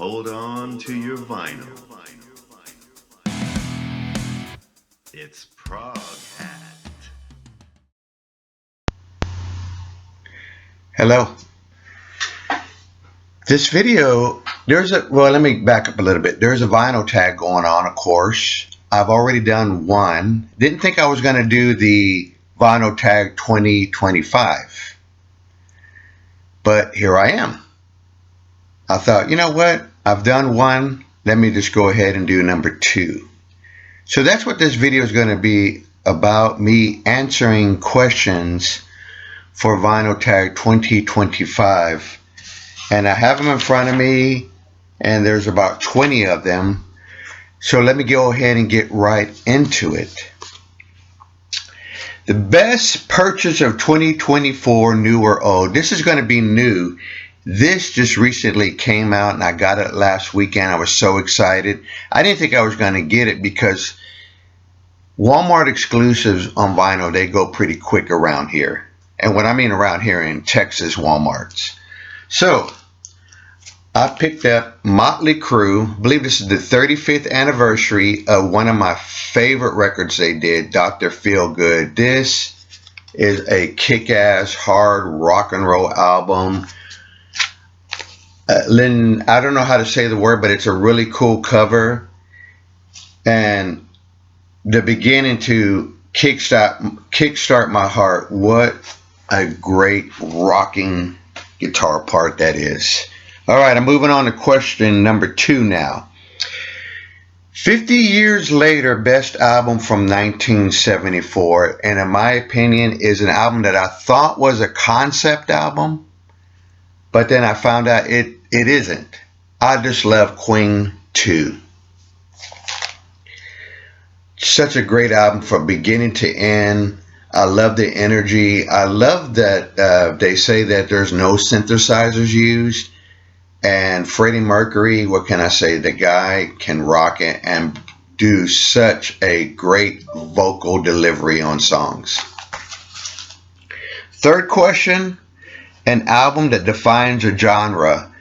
hold on to your vinyl. It's Prog Hat. Hello. This video, let me back up a little bit. There's a vinyl tag going on, of course. I've already done one. Didn't think I was going to do the vinyl tag 2025. But here I am. I thought, you know what? I've done one. Let me just go ahead and do number 2. So that's what this video is going to be about, me answering questions for vinyl tag 2025. And I have them in front of me, and there's about 20 of them. So let me go ahead and get right into it. The best purchase of 2024, new or old. This is going to be new. This just recently came out, and I got it last weekend. I was so excited. I didn't think I was going to get it because Walmart exclusives on vinyl, they go pretty quick around here. And when I mean around here, in Texas Walmarts. So I picked up Motley Crue. I believe this is the 35th anniversary of one of my favorite records they did, Dr. Feelgood. This is a kick-ass, hard rock and roll album. Lynn, I don't know how to say the word, but it's a really cool cover. And the beginning to kickstart my heart. What a great rocking guitar part that is. All right, I'm moving on to question number 2 now. 50 years later, best album from 1974, and in my opinion is an album that I thought was a concept album, but then I found out it isn't. I just love Queen 2. Such a great album from beginning to end. I love the energy. I love that they say that there's no synthesizers used. And Freddie Mercury, what can I say? The guy can rock it and do such a great vocal delivery on songs. Third question, an album that defines a genre.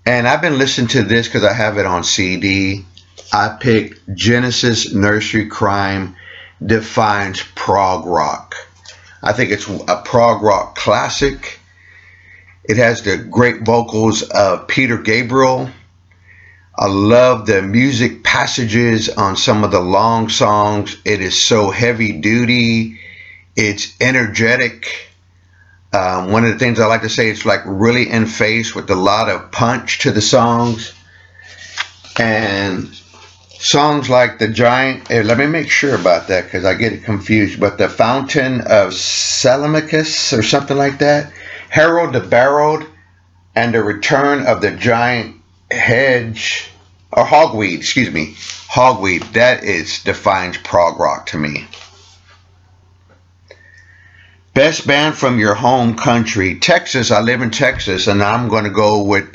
And I've been listening to this because I have it on CD. I picked Genesis Nursery Crime defines prog rock. I think it's a prog rock classic. It has the great vocals of Peter Gabriel. I love the music passages on some of the long songs. It is so heavy duty. It's energetic. One of the things I like to say, it's like really in face with a lot of punch to the songs. And songs like The Giant, let me make sure about that because I get it confused, but The Fountain of Salamis or something like that. Harold the Barrowed and The Return of the Giant Hedge, or Hogweed, excuse me. Hogweed, that defines prog rock to me. Best band from your home country. Texas, I live in Texas, and I'm going to go with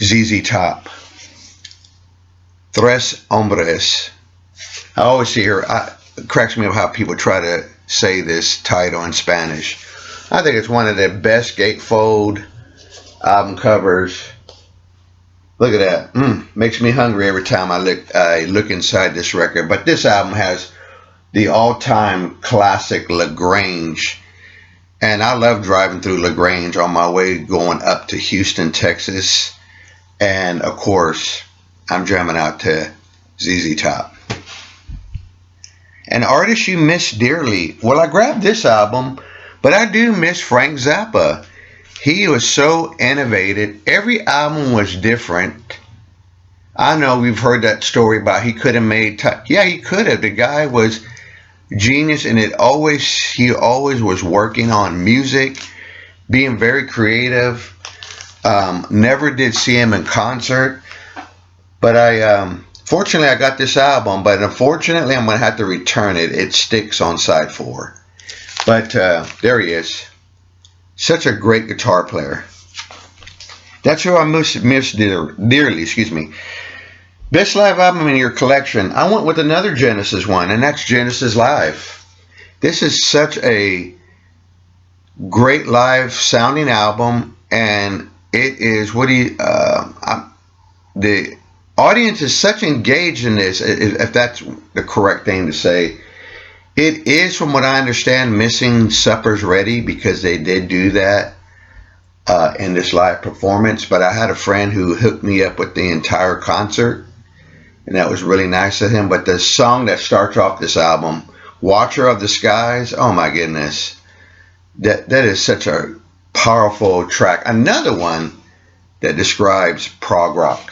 ZZ Top. Tres Hombres. I always see her, it cracks me up how people try to say this title in Spanish. I think it's one of the best gatefold album covers. Look at that. Makes me hungry every time I look inside this record. But this album has the all-time classic LaGrange. And I love driving through LaGrange on my way going up to Houston, Texas. And of course, I'm jamming out to ZZ Top. An artist you miss dearly. Well, I grabbed this album, but I do miss Frank Zappa. He was so innovative. Every album was different. I know we've heard that story about he could have made... Yeah, he could have. The guy was genius, and he always was working on music, being very creative. Never did see him in concert. But fortunately, I got this album, but unfortunately, I'm going to have to return it. It sticks on side 4. But there he is. Such a great guitar player. That's who I miss dearly. Excuse me. Best live album in your collection. I went with another Genesis one, and that's Genesis Live. This is such a great live sounding album, and it is the audience is such engaged in this, if that's the correct thing to say. It is, from what I understand, missing Supper's Ready, because they did do that in this live performance. But I had a friend who hooked me up with the entire concert, and that was really nice of him. But the song that starts off this album, Watcher of the Skies, oh my goodness, that is such a powerful track. Another one that describes prog rock.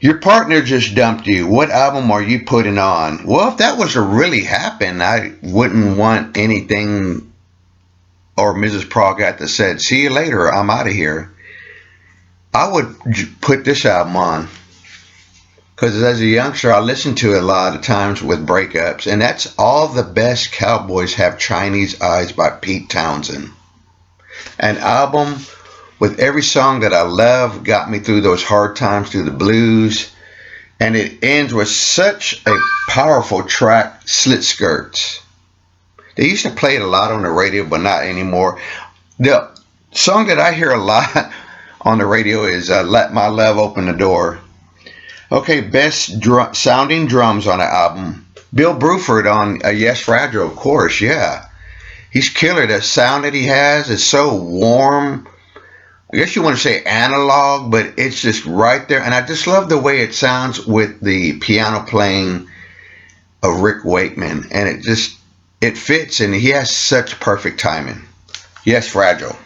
Your partner just dumped you. What album are you putting on? Well, if that was to really happen, I wouldn't want anything, or Mrs. Prog had to said, see you later, I'm out of here. I would put this album on. Because as a youngster, I listened to it a lot of times with breakups. And that's All the Best Cowboys Have Chinese Eyes by Pete Townsend. An album with every song that I love, got me through those hard times, through the blues. And it ends with such a powerful track, Slit Skirts. They used to play it a lot on the radio, but not anymore. The song that I hear a lot on the radio is Let My Love Open the Door. Okay, best sounding drums on the album. Bill Bruford on Yes Fragile, of course, yeah. He's killer. The sound that he has is so warm. I guess you want to say analog, but it's just right there. And I just love the way it sounds with the piano playing of Rick Wakeman. And it fits, and he has such perfect timing. Yes, Fragile.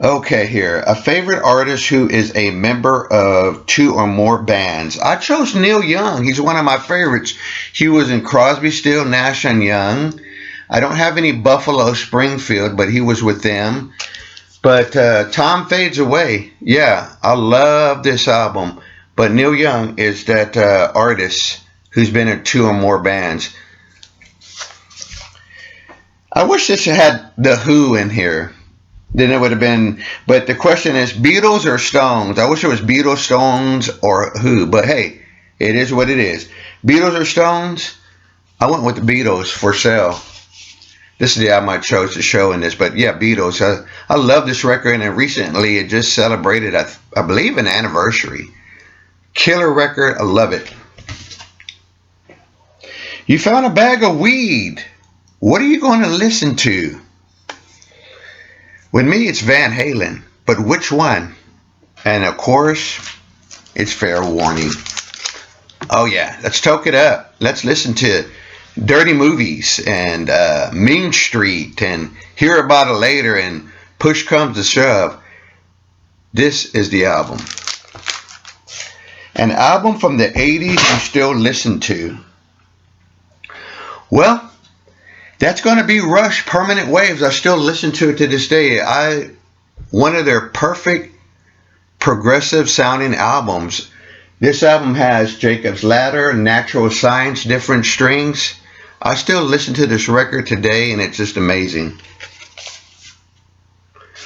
Okay, here. A favorite artist who is a member of 2 or more bands. I chose Neil Young. He's one of my favorites. He was in Crosby, Still, Nash & Young. I don't have any Buffalo Springfield, but he was with them. But Time Fades Away, yeah, I love this album. But Neil Young is that artist who's been in 2 or more bands. I wish this had The Who in here. Then it would have been, but the question is Beatles or Stones? I wish it was Beatles, Stones, or Who. But hey, it is what it is. Beatles or Stones? I went with the Beatles, For Sale. This is the album I chose to show in this, but yeah, Beatles. I love this record, and recently it just celebrated, I believe, an anniversary. Killer record, I love it. You found a bag of weed. What are you going to listen to? With me, it's Van Halen, but which one? And of course, it's Fair Warning. Oh yeah, let's toke it up. Let's listen to Dirty Movies and Mean Street and Hear About It Later and Push Comes to Shove. This is the album. An album from the 80s you still listen to. Well, that's going to be Rush, Permanent Waves. I still listen to it to this day. One of their perfect progressive sounding albums. This album has Jacob's Ladder, Natural Science, Different Strings. I still listen to this record today, and it's just amazing.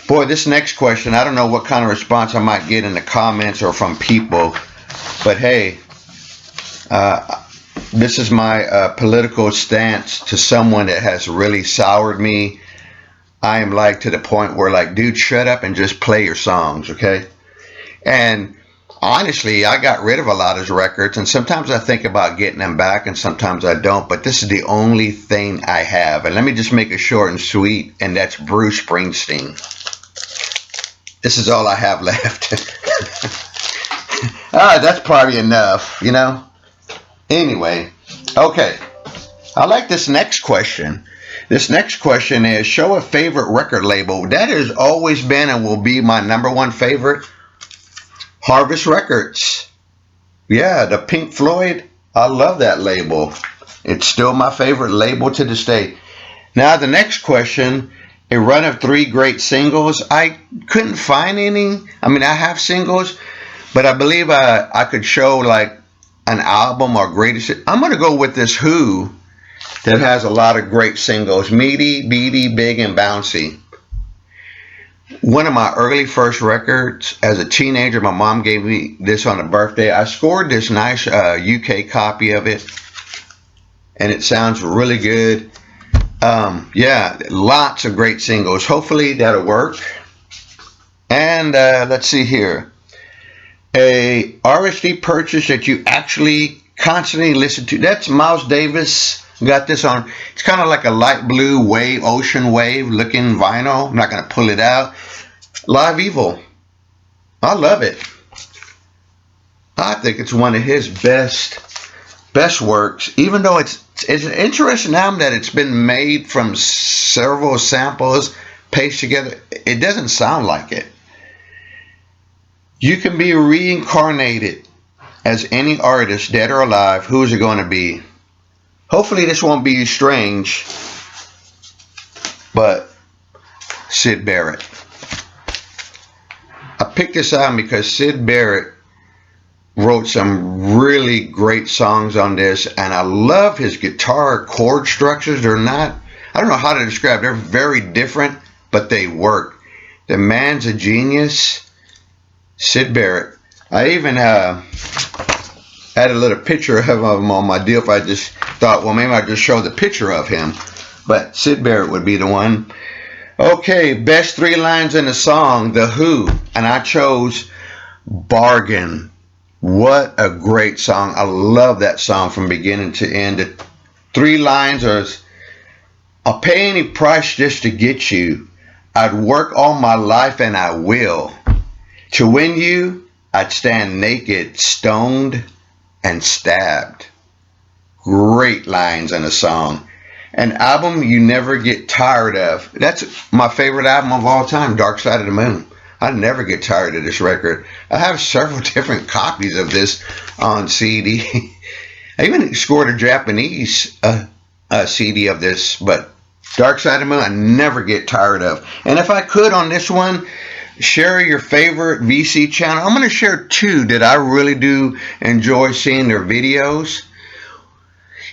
Boy, this next question, I don't know what kind of response I might get in the comments or from people, but hey, this is my political stance to someone that has really soured me. I am like to the point where, like, dude, shut up and just play your songs, okay? And honestly, I got rid of a lot of his records, and sometimes I think about getting them back, and sometimes I don't, but this is the only thing I have. And let me just make it short and sweet, and that's Bruce Springsteen. This is all I have left. That's probably enough, you know? Anyway, okay. I like this next question. This next question is, show a favorite record label. That has always been and will be my number one favorite. Harvest Records. Yeah, the Pink Floyd. I love that label. It's still my favorite label to this day. Now the next question, a run of 3 great singles. I couldn't find any. I mean, I have singles, but I believe I could show like an album or greatest. I'm going to go with this Who that has a lot of great singles. Meaty, Beady, Big, and Bouncy. One of my early first records as a teenager, my mom gave me this on a birthday. I scored this nice UK copy of it, and it sounds really good. Yeah, lots of great singles. Hopefully that'll work. And let's see here. A RSD purchase that you actually constantly listen to. That's Miles Davis. Got this on. It's kind of like a light blue wave, ocean wave looking vinyl. I'm not going to pull it out. Live Evil. I love it. I think it's one of his best works. Even though it's an interesting album that it's been made from several samples pasted together. It doesn't sound like it. You can be reincarnated as any artist, dead or alive. Who is it going to be? Hopefully this won't be strange, but Syd Barrett. I picked this album because Syd Barrett wrote some really great songs on this, and I love his guitar chord structures. They're not, I don't know how to describe, they're very different, but they work. The man's a genius. Syd Barrett. I even had a little picture of him on my deal. If I just thought, well, maybe I'd just show the picture of him. But Syd Barrett would be the one. Okay, best 3 lines in a song, The Who. And I chose Bargain. What a great song. I love that song from beginning to end. The 3 lines are, I'll pay any price just to get you. I'd work all my life and I will. To win you, I'd stand naked, stoned, and stabbed. Great lines in a song. An album you never get tired of. That's my favorite album of all time, Dark Side of the Moon. I never get tired of this record. I have several different copies of this on CD. I even scored a Japanese CD of this, but Dark Side of the Moon, I never get tired of. And if I could on this one, share your favorite VC channel. I'm going to share 2 that I really do enjoy seeing their videos.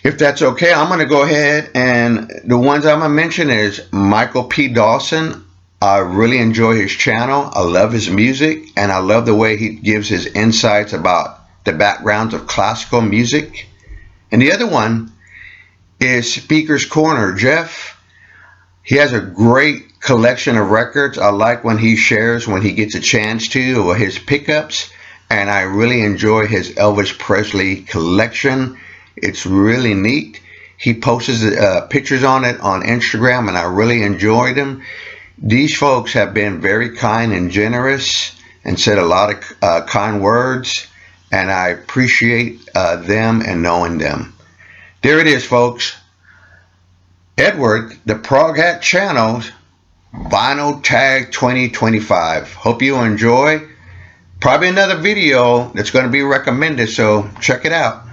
If that's okay, I'm going to go ahead, and the ones I'm going to mention is Michael P. Dawson. I really enjoy his channel. I love his music, and I love the way he gives his insights about the backgrounds of classical music. And the other one is Speaker's Corner. Jeff, he has a great collection of records. I like when he shares, when he gets a chance to, or his pickups. And I really enjoy his Elvis Presley collection. It's really neat. He posts pictures on it on Instagram, and I really enjoy them. These folks have been very kind and generous and said a lot of kind words, and I appreciate them and knowing them. There it is, folks. Edward, the Prog Hat Channel, Vinyl Tag 2025. Hope you enjoy. Probably another video that's going to be recommended, so check it out.